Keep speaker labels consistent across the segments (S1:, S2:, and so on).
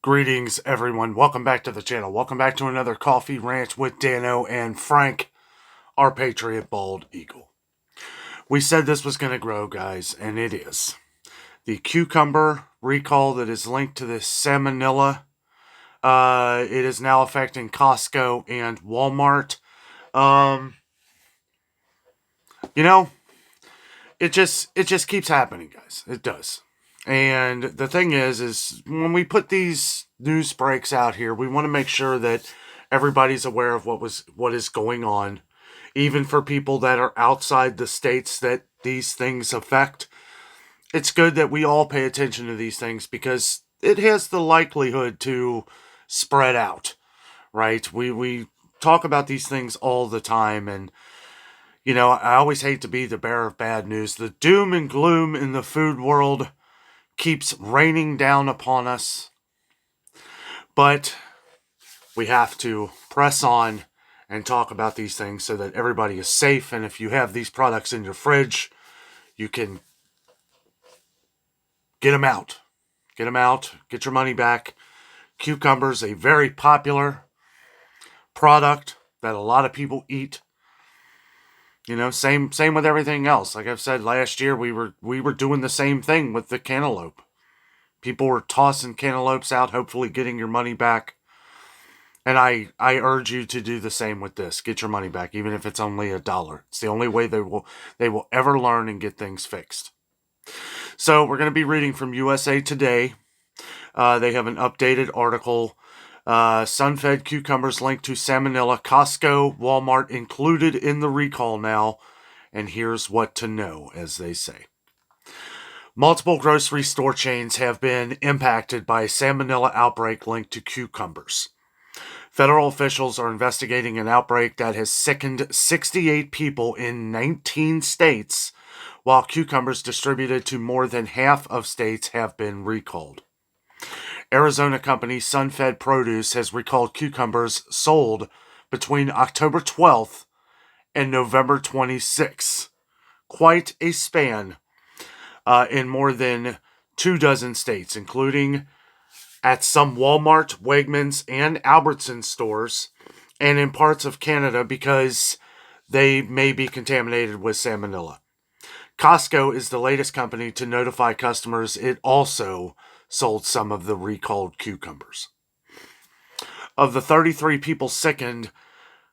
S1: Greetings, everyone. Welcome back to the channel. Welcome back to another Coffee Rant with Dano and Frank, our Patriot Bald Eagle. We said this was going to grow, guys, and it is. The cucumber recall that is linked to this salmonella, it is now affecting Costco and Walmart. Um, you know, it just keeps happening, guys. It does. And the thing is when we put these news breaks out here, we want to make sure that everybody's aware of what is going on, even for people that are outside the states that these things affect. It's good that we all pay attention to these things because it has the likelihood to spread out, right? We talk about these things all the time, and I always hate to be the bearer of bad news. The doom and gloom in the food world keeps raining down upon us, but we have to press on and talk about these things so that everybody is safe. And if you have these products in your fridge, you can get them out. Get them out. Get your money back. Cucumbers, a very popular product that a lot of people eat. Same with everything else. Like I've said, last year we were doing the same thing with the cantaloupe. People were tossing cantaloupes out, hopefully getting your money back. And I urge you to do the same with this. Get your money back, even if it's only $1. It's the only way they will ever learn and get things fixed. So we're going to be reading from USA Today. They have an updated article. Sun-fed cucumbers linked to salmonella. Costco, Walmart included in the recall now. And here's what to know, as they say. Multiple grocery store chains have been impacted by a salmonella outbreak linked to cucumbers. Federal officials are investigating an outbreak that has sickened 68 people in 19 states, while cucumbers distributed to more than half of states have been recalled. Arizona company Sun-Fed Produce has recalled cucumbers sold between October 12th and November 26th. Quite a span in more than 24 states, including at some Walmart, Wegmans, and Albertsons stores, and in parts of Canada because they may be contaminated with salmonella. Costco is the latest company to notify customers it also sold some of the recalled cucumbers. Of the 33 people sickened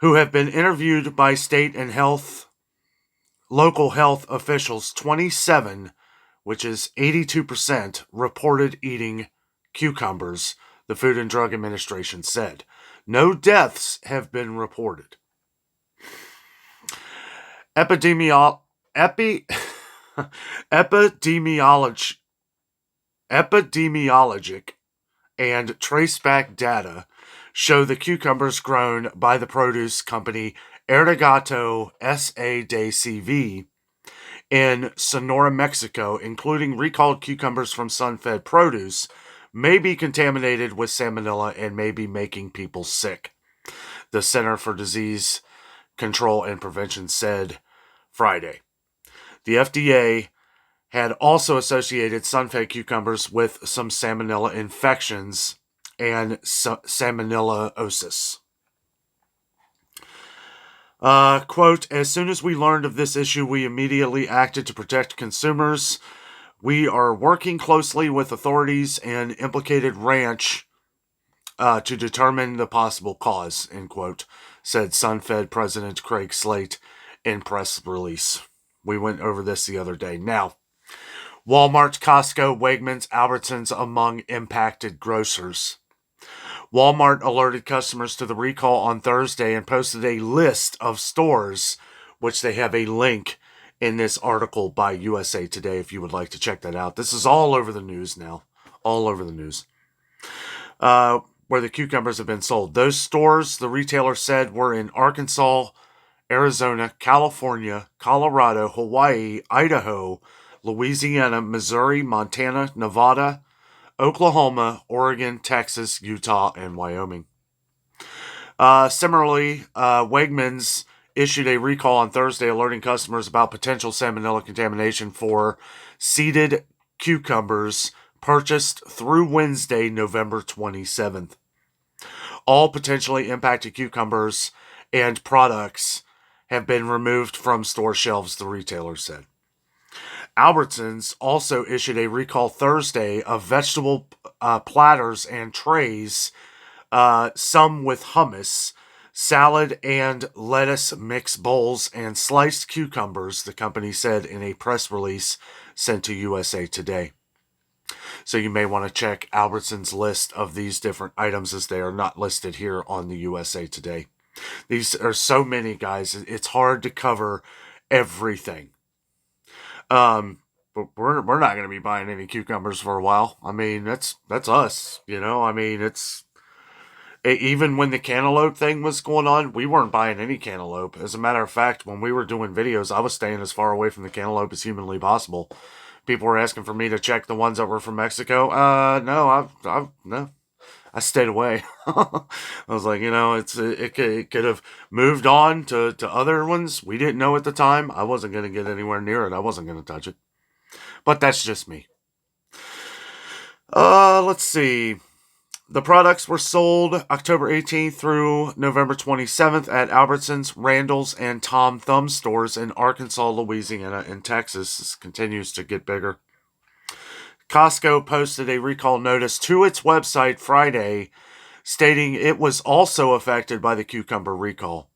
S1: who have been interviewed by state and local health officials, 27, which is 82%, reported eating cucumbers, the Food and Drug Administration said. No deaths have been reported. Epidemiologic and traceback data show the cucumbers grown by the produce company Erdegato S.A. de CV in Sonora, Mexico, including recalled cucumbers from Sun-Fed Produce, may be contaminated with salmonella and may be making people sick, the Center for Disease Control and Prevention said Friday. The FDA had also associated sun-fed cucumbers with some salmonella infections and salmonellosis. Quote, as soon as we learned of this issue, we immediately acted to protect consumers. We are working closely with authorities and implicated ranch to determine the possible cause, end quote, said Sun-Fed President Craig Slate in press release. We went over this the other day. Now, Walmart, Costco, Wegmans, Albertsons among impacted grocers. Walmart alerted customers to the recall on Thursday and posted a list of stores, which they have a link in this article by USA Today if you would like to check that out. This is all over the news now. All over the news. Where the cucumbers have been sold. Those stores, the retailer said, were in Arkansas, Arizona, California, Colorado, Hawaii, Idaho, Louisiana, Missouri, Montana, Nevada, Oklahoma, Oregon, Texas, Utah, and Wyoming. Similarly, Wegmans issued a recall on Thursday alerting customers about potential salmonella contamination for seeded cucumbers purchased through Wednesday, November 27th. All potentially impacted cucumbers and products have been removed from store shelves, the retailer said. Albertsons also issued a recall Thursday of vegetable platters and trays, some with hummus, salad and lettuce mix bowls, and sliced cucumbers, the company said in a press release sent to USA Today. So you may want to check Albertsons' list of these different items, as they are not listed here on the USA Today. These are so many, guys. It's hard to cover everything. But we're not going to be buying any cucumbers for a while. I mean, that's us, you know. I mean, even when the cantaloupe thing was going on, we weren't buying any cantaloupe. As a matter of fact, when we were doing videos, I was staying as far away from the cantaloupe as humanly possible. People were asking for me to check the ones that were from Mexico. No, I stayed away. I was like, you know, it could have moved on to other ones. We didn't know at the time. I wasn't going to get anywhere near it. I wasn't going to touch it. But that's just me. Let's see. The products were sold October 18th through November 27th at Albertsons, Randall's, and Tom Thumb stores in Arkansas, Louisiana, and Texas. This continues to get bigger. Costco posted a recall notice to its website Friday, stating it was also affected by the cucumber recall.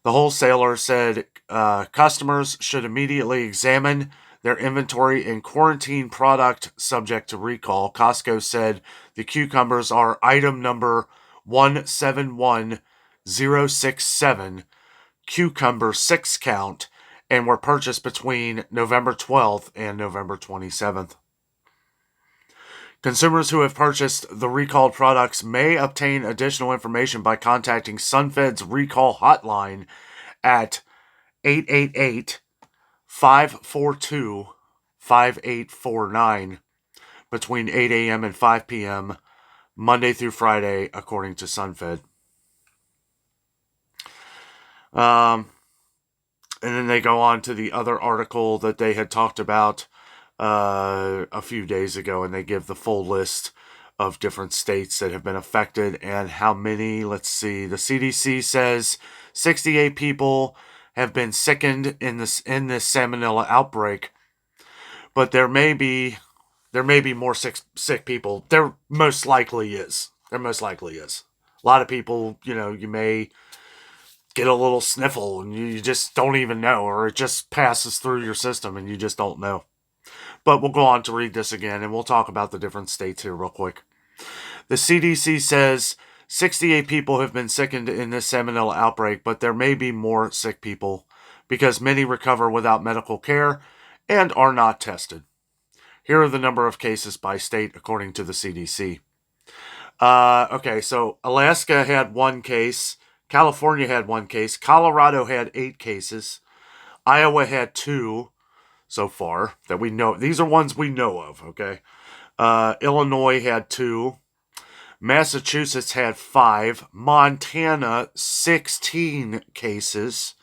S1: The wholesaler said customers should immediately examine their inventory and quarantine product subject to recall. Costco said the cucumbers are item number 171067, cucumber 6 count, and were purchased between November 12th and November 27th. Consumers who have purchased the recalled products may obtain additional information by contacting SunFed's recall hotline at 888-542-5849 between 8 a.m. and 5 p.m. Monday through Friday, according to SunFed. And then they go on to the other article that they had talked about a few days ago, and they give the full list of different states that have been affected and how many. Let's see. The CDC says 68 people have been sickened in this salmonella outbreak, but there may be more sick people. There most likely is. A lot of people, you know, you may get a little sniffle and you just don't even know, or it just passes through your system and you just don't know. But we'll go on to read this again, and we'll talk about the different states here real quick. The CDC says 68 people have been sickened in this salmonella outbreak, but there may be more sick people because many recover without medical care and are not tested. Here are the number of cases by state according to the CDC. Okay, so Alaska had 1 case, California had 1 case, Colorado had 8 cases, Iowa had 2, so far that we know. These are ones we know of, okay? Illinois had 2. Massachusetts had 5. Montana, 16 cases.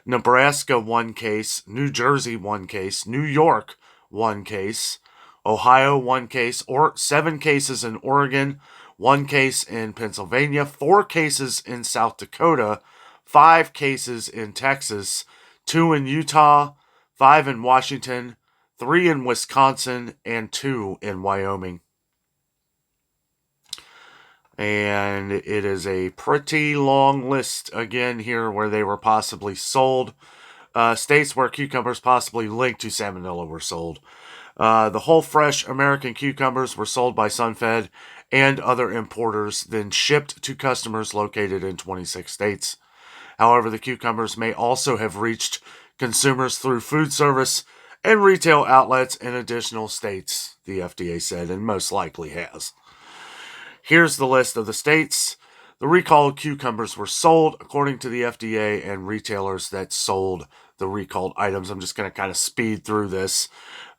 S1: Nebraska, 1 case. New Jersey, 1 case. New York, 1 case. Ohio, 1 case. 7 cases in Oregon. 1 case in Pennsylvania. 4 cases in South Dakota. 5 cases in Texas. 2 in Utah. 5 in Washington, 3 in Wisconsin, and 2 in Wyoming. And it is a pretty long list again here where they were possibly sold. States where cucumbers possibly linked to salmonella were sold. The whole fresh American cucumbers were sold by SunFed and other importers, then shipped to customers located in 26 states. However, the cucumbers may also have reached consumers through food service and retail outlets in additional states, the FDA said, and most likely has. Here's the list of the states. The recalled cucumbers were sold according to the FDA and retailers that sold the recalled items. I'm just going to kind of speed through this.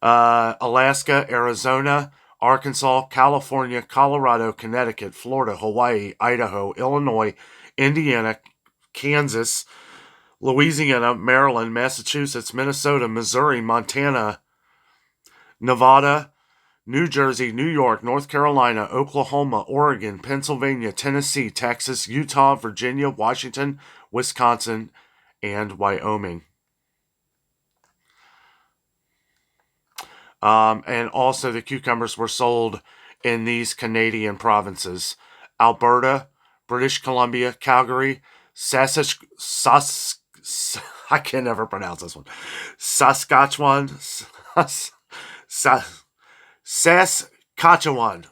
S1: Alaska, Arizona, Arkansas, California, Colorado, Connecticut, Florida, Hawaii, Idaho, Illinois, Indiana, Kansas, Louisiana, Maryland, Massachusetts, Minnesota, Missouri, Montana, Nevada, New Jersey, New York, North Carolina, Oklahoma, Oregon, Pennsylvania, Tennessee, Texas, Utah, Virginia, Washington, Wisconsin, and Wyoming. And also the cucumbers were sold in these Canadian provinces: Alberta, British Columbia, Calgary, I can never pronounce this one. Saskatchewan,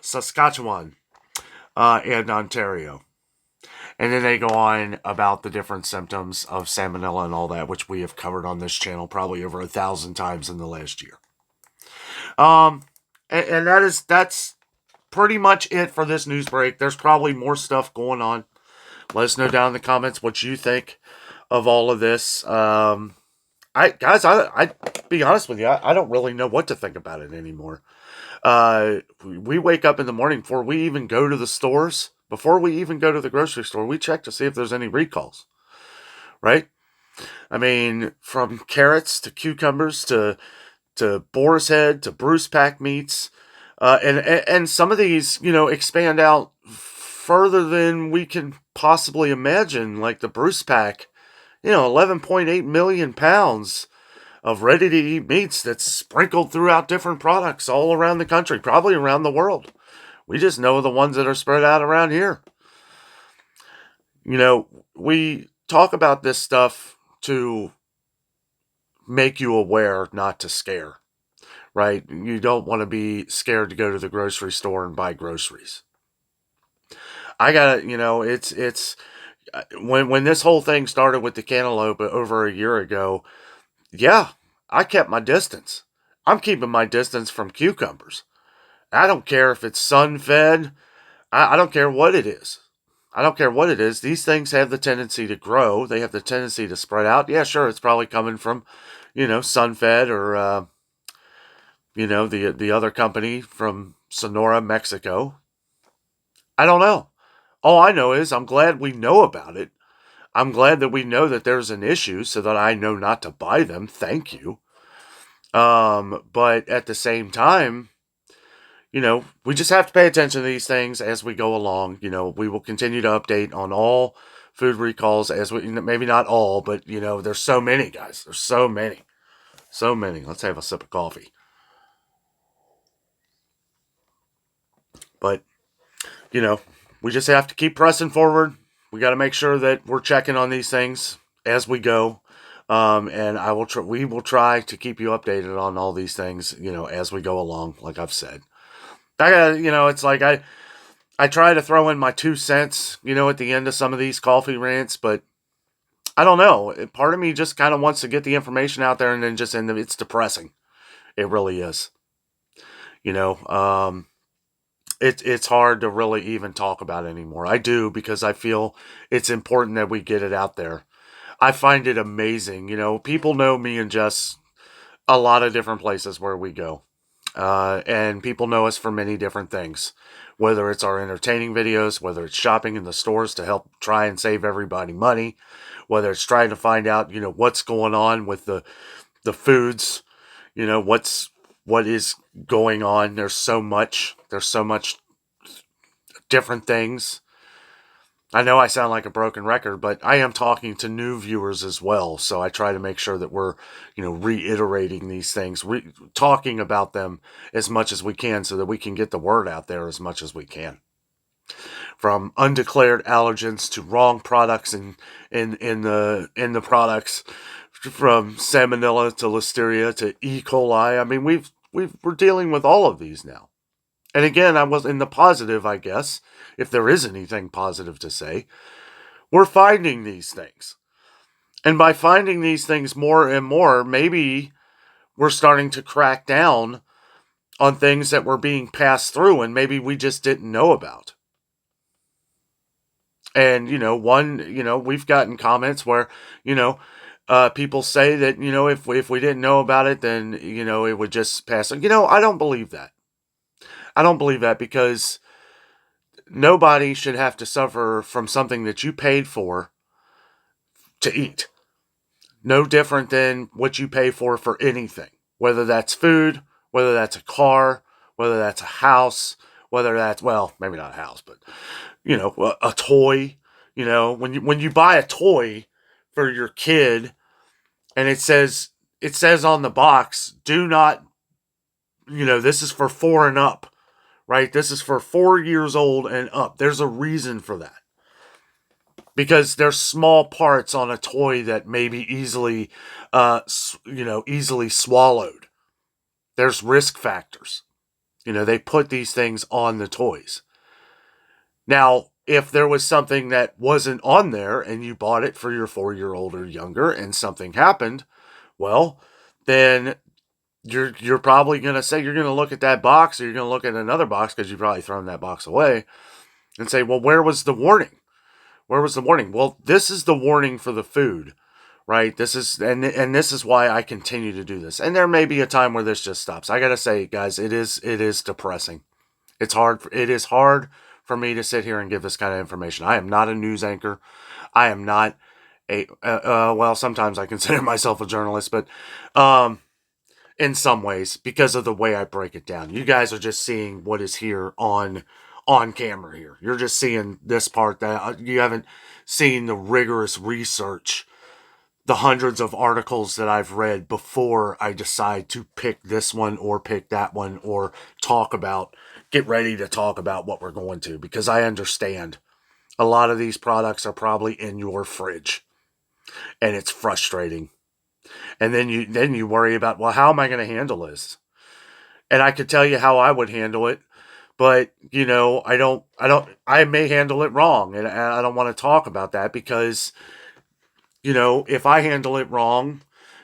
S1: Saskatchewan, and Ontario. And then they go on about the different symptoms of salmonella and all that, which we have covered on this channel probably over 1,000 times in the last year. And that's pretty much it for this news break. There's probably more stuff going on. Let us know down in the comments what you think of all of this. I be honest with you, I don't really know what to think about it anymore. We wake up in the morning before we even go to the stores, before we even go to the grocery store, we check to see if there's any recalls, right? I mean, from carrots to cucumbers to boar's head to Bruce pack meats, and some of these, expand out further than we can possibly imagine. Like the Bruce pack, 11.8 million pounds of ready-to-eat meats that's sprinkled throughout different products all around the country, probably around the world. We just know the ones that are spread out around here. We talk about this stuff to make you aware, not to scare, right? You don't want to be scared to go to the grocery store and buy groceries. I gotta, it's when this whole thing started with the cantaloupe over a year ago, yeah, I kept my distance. I'm keeping my distance from cucumbers. I don't care if it's sun-fed. I don't care what it is. I don't care what it is. These things have the tendency to grow. They have the tendency to spread out. Yeah, sure, it's probably coming from, sun-fed or, the other company from Sonora, Mexico. I don't know. All I know is I'm glad we know about it. I'm glad that we know that there's an issue so that I know not to buy them. Thank you. But at the same time, we just have to pay attention to these things as we go along. We will continue to update on all food recalls as we, maybe not all, but, there's so many, guys. There's so many. So many. Let's have a sip of coffee. But, we just have to keep pressing forward. We got to make sure that we're checking on these things as we go. And we will try to keep you updated on all these things, as we go along, like I've said. It's like I try to throw in my 2 cents, at the end of some of these coffee rants, but I don't know. Part of me just kind of wants to get the information out there and then just end up, it's depressing. It really is. It's hard to really even talk about it anymore. I do, because I feel it's important that we get it out there. I find it amazing. People know me in just a lot of different places where we go. And people know us for many different things, whether it's our entertaining videos, whether it's shopping in the stores to help try and save everybody money, whether it's trying to find out, what's going on with the foods, what is going on. There's so much different things. I know I sound like a broken record, but I am talking to new viewers as well. So I try to make sure that we're, reiterating these things, talking about them as much as we can so that we can get the word out there as much as we can. From undeclared allergens to wrong products in the products, from salmonella to listeria to E. coli. I mean, we're dealing with all of these now. And again, I was in the positive, I guess, if there is anything positive to say. We're finding these things. And by finding these things more and more, maybe we're starting to crack down on things that were being passed through and maybe we just didn't know about. And, we've gotten comments where, people say that, if we didn't know about it, then, it would just pass. I don't believe that. I don't believe that, because nobody should have to suffer from something that you paid for to eat. No different than what you pay for anything, whether that's food, whether that's a car, whether that's a house, whether that's, well, maybe not a house, but, you know, a toy. You know, when you buy a toy for your kid, and it says on the box, do not, you know, this is for 4 and up, right? This is for 4 years old and up. There's a reason for that. Because there's small parts on a toy that may be easily, easily swallowed. There's risk factors. You know, they put these things on the toys. Now, if there was something that wasn't on there and you bought it for your 4-year-old or younger and something happened, well, then you're probably going to say, you're going to look at that box, or you're going to look at another box, because you've probably thrown that box away, and say, well, where was the warning? Where was the warning? Well, this is the warning for the food, right? This is, and this is why I continue to do this. And there may be a time where this just stops. I got to say, guys, it is depressing. It is hard for me to sit here and give this kind of information. I am not a news anchor. I am not well, sometimes I consider myself a journalist, but in some ways, because of the way I break it down. You guys are just seeing what is here on camera here. You're just seeing this part. That you haven't seen the rigorous research, the hundreds of articles that I've read before I decide to pick this one or pick that one, or get ready to talk about what we're going to, because I understand a lot of these products are probably in your fridge, and it's frustrating. And then you worry about, well, how am I going to handle this? And I could tell you how I would handle it, but, you know, I may handle it wrong, and I don't want to talk about that, because, you know, if I handle it wrong,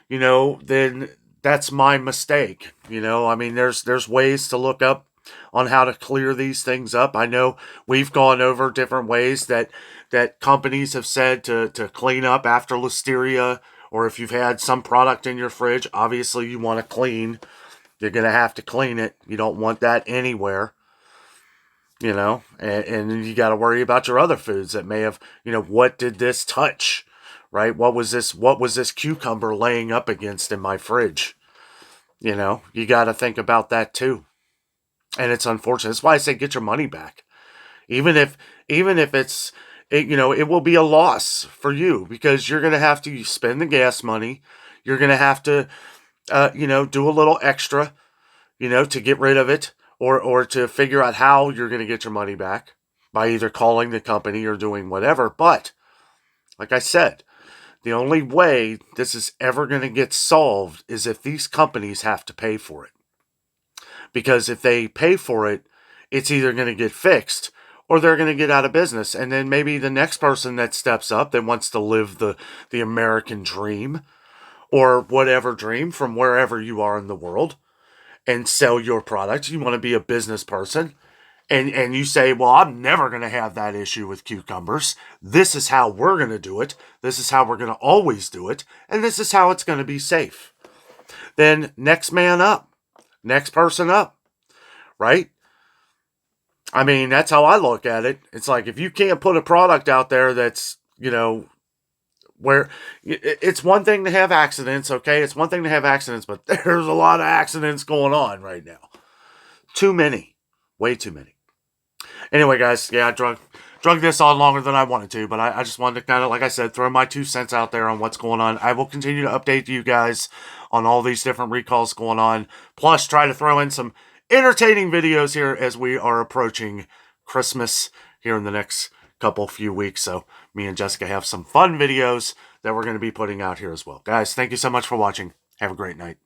S1: you know, then that's my mistake. You know, I mean, there's ways to look up on how to clear these things up. I know we've gone over different ways that companies have said to clean up after listeria, or if you've had some product in your fridge, obviously you want to clean. You're going to have to clean it. You don't want that anywhere, you know, and you got to worry about your other foods that may have, you know, what did this touch, right? What was this cucumber laying up against in my fridge? You know, you got to think about that too. And it's unfortunate. That's why I say get your money back. Even if it's, you know, it will be a loss for you, because you're going to have to spend the gas money. You're going to have to, you know, do a little extra, you know, to get rid of it, or to figure out how you're going to get your money back by either calling the company or doing whatever. But like I said, the only way this is ever going to get solved is if these companies have to pay for it. Because if they pay for it, it's either going to get fixed or they're going to get out of business. And then maybe the next person that steps up that wants to live the American dream, or whatever dream from wherever you are in the world, and sell your product. You want to be a business person. And you say, well, I'm never going to have that issue with cucumbers. This is how we're going to do it. This is how we're going to always do it. And this is how it's going to be safe. Then next man up. Next person up. Right? I mean, that's how I look at it. It's like, if you can't put a product out there that's, you know, where it's one thing to have accidents, okay? It's one thing to have accidents, but there's a lot of accidents going on right now. Too many. Way too many. Anyway, guys, yeah, I drug this on longer than I wanted to, but I just wanted to kind of, like I said, throw my 2 cents out there on what's going on. I will continue to update you guys on all these different recalls going on, plus try to throw in some entertaining videos here as we are approaching Christmas here in the next few weeks. So me and Jessica have some fun videos that we're going to be putting out here as well. Guys, thank you so much for watching. Have a great night.